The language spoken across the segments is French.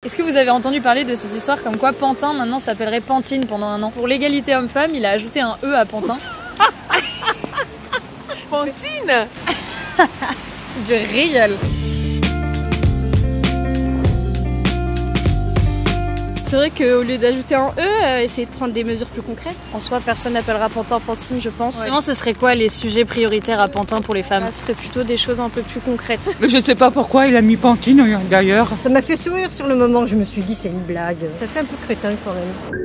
Est-ce que vous avez entendu parler de cette histoire comme quoi Pantin maintenant s'appellerait Pantine pendant un an? Pour l'égalité homme-femme, il a ajouté un E à Pantin. Pantine. Je rigole. C'est vrai qu'au lieu d'ajouter un E, essayer de prendre des mesures plus concrètes. En soi, personne n'appellera Pantin Pantine, je pense. Vraiment, ce serait quoi les sujets prioritaires à Pantin pour les femmes? Ce serait plutôt des choses un peu plus concrètes. Mais je ne sais pas pourquoi il a mis Pantine d'ailleurs. Ça m'a fait sourire sur le moment, je me suis dit c'est une blague. Ça fait un peu crétin quand même.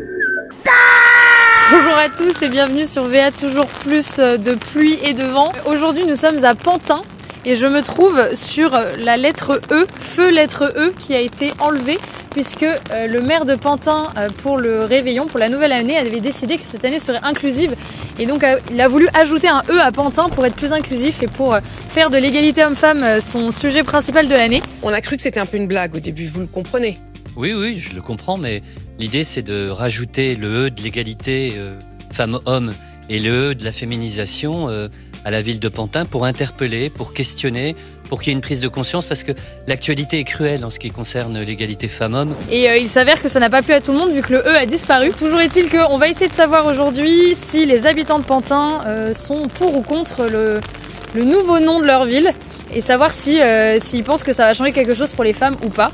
Bonjour à tous et bienvenue sur VA toujours plus de pluie et de vent. Aujourd'hui nous sommes à Pantin et je me trouve sur la lettre E, feu lettre E qui a été enlevée puisque le maire de Pantin pour le réveillon, pour la nouvelle année, avait décidé que cette année serait inclusive et donc il a voulu ajouter un E à Pantin pour être plus inclusif et pour faire de l'égalité homme-femme son sujet principal de l'année. On a cru que c'était un peu une blague au début, vous le comprenez? Oui, je le comprends, mais l'idée c'est de rajouter le E de l'égalité femmes-hommes et le E de la féminisation à la ville de Pantin pour interpeller, pour questionner, pour qu'il y ait une prise de conscience parce que l'actualité est cruelle en ce qui concerne l'égalité femmes-hommes. Et il s'avère que ça n'a pas plu à tout le monde vu que le E a disparu. Toujours est-il qu'on va essayer de savoir aujourd'hui si les habitants de Pantin sont pour ou contre le nouveau nom de leur ville et savoir s'ils pensent que ça va changer quelque chose pour les femmes ou pas.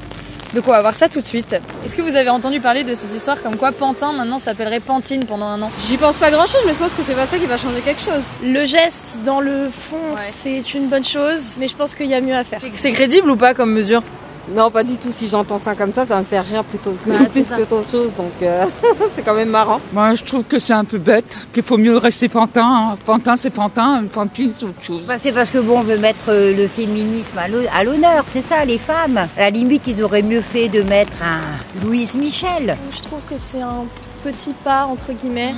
Donc on va voir ça tout de suite. Est-ce que vous avez entendu parler de cette histoire comme quoi Pantin maintenant s'appellerait Pantine pendant un an? J'y pense pas grand chose, mais je pense que c'est pas ça qui va changer quelque chose. Le geste, dans le fond, c'est une bonne chose, mais je pense qu'il y a mieux à faire. C'est crédible ou pas comme mesure? Non, pas du tout. Si j'entends ça comme ça me fait rire plutôt que plus qu'autre chose. Donc c'est quand même marrant. Moi, je trouve que c'est un peu bête, qu'il faut mieux rester Pantin. Hein. Pantin, c'est Pantin, Pantine, c'est autre chose. C'est parce que on veut mettre le féminisme à l'honneur, c'est ça, les femmes. À la limite, ils auraient mieux fait de mettre un Louise Michel. Je trouve que c'est un petit pas, entre guillemets.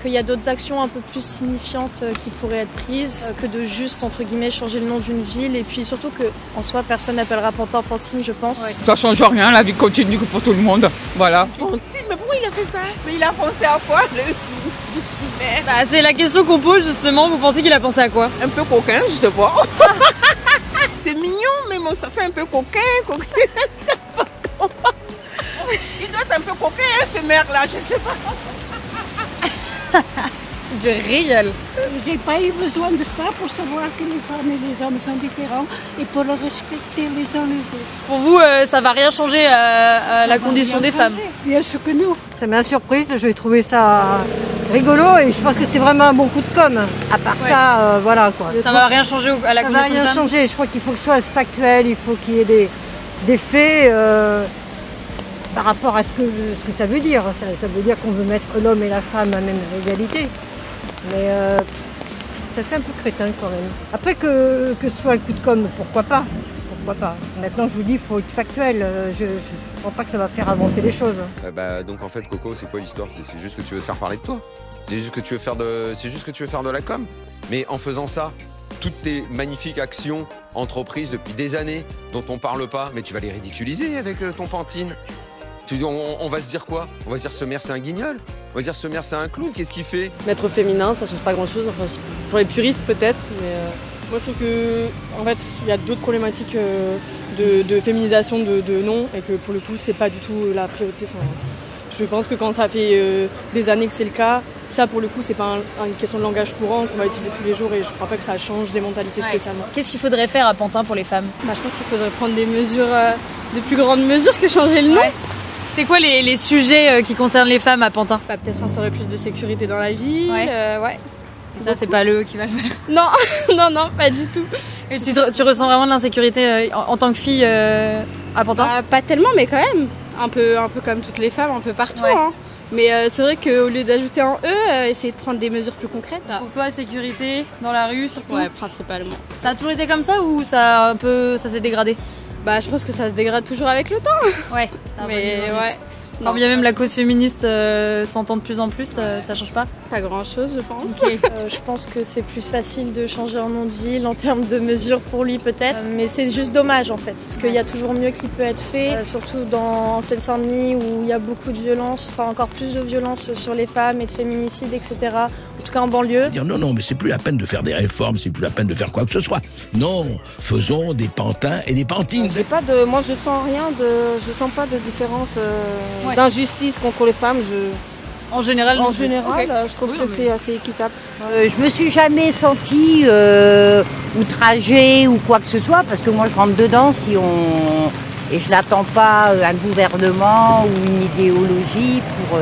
Qu'il y a d'autres actions un peu plus signifiantes qui pourraient être prises que de juste, entre guillemets, changer le nom d'une ville. Et puis surtout que, en soi, personne n'appellera Pantin Pantine, je pense. Ouais. Ça change rien, la vie continue pour tout le monde. Voilà. Pantine, mais pourquoi il a fait ça? Mais il a pensé à quoi C'est la question qu'on pose justement. Vous pensez qu'il a pensé à quoi? Un peu coquin, je sais pas. C'est mignon, mais bon, ça fait un peu coquin. Il doit être un peu coquin, ce maire-là, je sais pas. Je rigole. J'ai pas eu besoin de ça pour savoir que les femmes et les hommes sont différents et pour le respecter les uns les autres. Pour vous, ça va rien changer à la condition des femmes? Bien sûr que non. Ça m'a surprise, je vais trouver ça rigolo et je pense que c'est vraiment un bon coup de com'. À part ça, voilà quoi. Ça va rien changer à la condition des femmes? Ça va rien changer, je crois qu'il faut que ce soit factuel, il faut qu'il y ait des faits par rapport à ce que ça veut dire. Ça veut dire qu'on veut mettre l'homme et la femme à même égalité. Mais ça fait un peu crétin quand même. Après que ce soit le coup de com', pourquoi pas? Maintenant je vous dis, il faut être factuel. Je ne crois pas que ça va faire avancer les choses. Donc en fait Coco, c'est quoi l'histoire? C'est juste que tu veux faire parler de toi. C'est juste que tu veux faire de la com'. Mais en faisant ça, toutes tes magnifiques actions entreprises depuis des années dont on parle pas, mais tu vas les ridiculiser avec ton Pantine. On va se dire quoi? On va se dire ce maire c'est un guignol? On va se dire ce maire c'est un clown? Qu'est-ce qu'il fait? Mettre féminin, ça change pas grand chose, enfin pour les puristes peut-être, mais moi je trouve que en fait il y a d'autres problématiques de féminisation de nom et que pour le coup c'est pas du tout la priorité. Enfin, je pense que quand ça fait des années que c'est le cas, ça pour le coup c'est pas une question de langage courant qu'on va utiliser tous les jours et je crois pas que ça change des mentalités spécialement. Qu'est-ce qu'il faudrait faire à Pantin pour les femmes? Je pense qu'il faudrait prendre des mesures, de plus grandes mesures que changer le nom. C'est quoi les sujets qui concernent les femmes à Pantin? Peut-être instaurer plus de sécurité dans la ville. Et ça, c'est pas le qui va le faire? Non, pas du tout. Et tu ressens vraiment de l'insécurité en tant que fille à Pantin? Pas tellement, mais quand même. Un peu comme toutes les femmes, un peu partout. Hein. Mais c'est vrai qu'au lieu d'ajouter un E, essayer de prendre des mesures plus concrètes. Pour toi, sécurité dans la rue surtout? Ouais, principalement. Ça a toujours été comme ça ou ça s'est dégradé? Je pense que ça se dégrade toujours avec le temps. Ouais, mais Quand bien même la cause féministe s'entend de plus en plus, ça change pas? Pas grand-chose, je pense. Okay. Je pense que c'est plus facile de changer un nom de ville en termes de mesures pour lui peut-être, mais c'est juste dommage en fait, parce qu'il y a toujours mieux qui peut être fait, surtout dans Seine-Saint-Denis où il y a beaucoup de violence, enfin encore plus de violence sur les femmes et de féminicides, etc. En tout cas en banlieue. Dire non, mais c'est plus la peine de faire des réformes, c'est plus la peine de faire quoi que ce soit. Non, faisons des pantins et des pantines. Moi je sens je sens pas de différence d'injustice contre les femmes. En général, okay. Je trouve que c'est assez équitable. Je me suis jamais sentie outragée ou quoi que ce soit, parce que moi je rentre dedans et je n'attends pas un gouvernement ou une idéologie pour...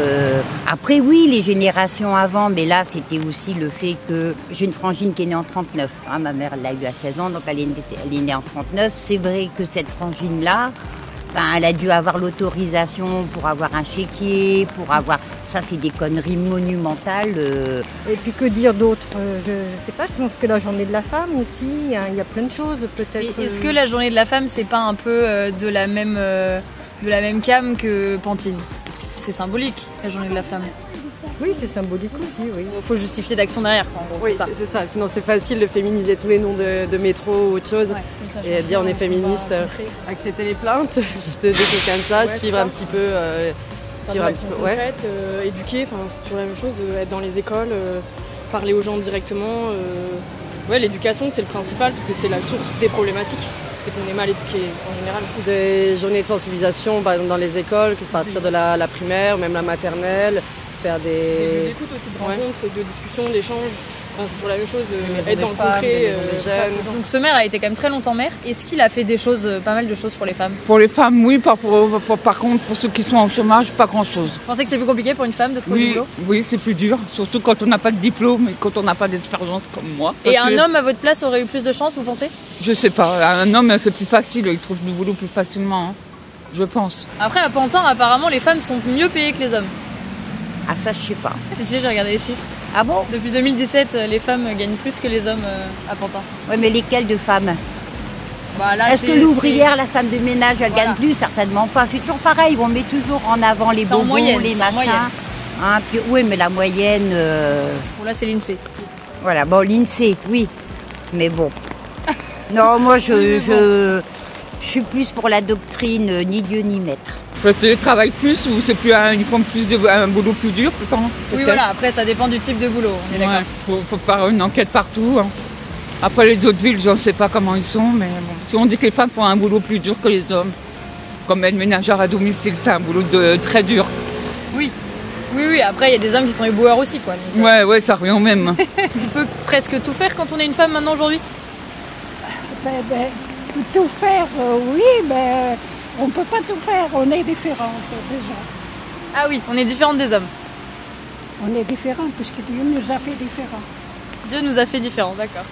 Après oui, les générations avant, mais là c'était aussi le fait que j'ai une frangine qui est née en 39. Hein, ma mère l'a eu à 16 ans, donc elle est née en 39. C'est vrai que cette frangine-là, elle a dû avoir l'autorisation pour avoir un chéquier, pour avoir... Ça, c'est des conneries monumentales. Et puis que dire d'autre? Je sais pas, je pense que la journée de la femme aussi, il y a plein de choses peut-être. Est-ce que la journée de la femme, c'est pas un peu de la même came que Pantine? C'est symbolique, la journée de la femme. Oui, c'est symbolique aussi, oui. Il faut justifier d'action derrière, quoi, en gros, oui, c'est ça. Sinon, c'est facile de féminiser tous les noms de métro ou autre chose et dire on est féministe, accepter les plaintes, juste des trucs comme ça, suivre un petit peu... concrète, éduquer, c'est toujours la même chose, être dans les écoles, parler aux gens directement. L'éducation c'est le principal parce que c'est la source des problématiques. C'est qu'on est mal éduqué en général. Des journées de sensibilisation par exemple dans les écoles, à partir de la primaire, même la maternelle, faire des écoutes aussi, de rencontres, de discussions, d'échanges. C'est toujours la même chose, être dans le concret, jeunes. Donc ce maire a été quand même très longtemps maire. Est-ce qu'il a fait pas mal de choses pour les femmes? Pour les femmes, oui. Par contre, pour ceux qui sont en chômage, pas grand-chose. Vous pensez que c'est plus compliqué pour une femme de trouver du boulot? Oui, c'est plus dur. Surtout quand on n'a pas de diplôme et quand on n'a pas d'expérience comme moi. Et un homme à votre place aurait eu plus de chance, vous pensez? Je sais pas. Un homme, c'est plus facile. Il trouve du boulot plus facilement, hein, je pense. Après, à Pantin, apparemment, les femmes sont mieux payées que les hommes. Ah ça, je sais pas. Si, j'ai regardé les chiffres. Ah bon? Depuis 2017, les femmes gagnent plus que les hommes à Pantin. Oui, mais lesquelles de femmes? Est-ce que l'ouvrière, la femme de ménage, elle gagne plus? Certainement pas. C'est toujours pareil, on met toujours en avant les bonbons, les machins. Hein, puis, oui, mais la moyenne... Bon, là, c'est l'INSEE. Voilà, bon, l'INSEE, oui. Mais bon. Non, moi, je suis plus pour la doctrine ni Dieu ni maître. Peut-être travaille plus ou c'est plus un boulot plus dur pourtant. Oui voilà, après ça dépend du type de boulot, on est d'accord. Faut faire une enquête partout. Hein. Après les autres villes, je ne sais pas comment ils sont, mais bon. Si on dit que les femmes font un boulot plus dur que les hommes, comme être ménagère à domicile, c'est un boulot très dur. Oui, après il y a des hommes qui sont éboueurs aussi quoi. Donc, ouais, ça revient au même. On peut presque tout faire quand on est une femme maintenant aujourd'hui? Tout faire, oui, mais... On ne peut pas tout faire, on est différentes déjà. Ah oui, on est différentes des hommes. On est différents puisque Dieu nous a fait différents. Dieu nous a fait différents, d'accord.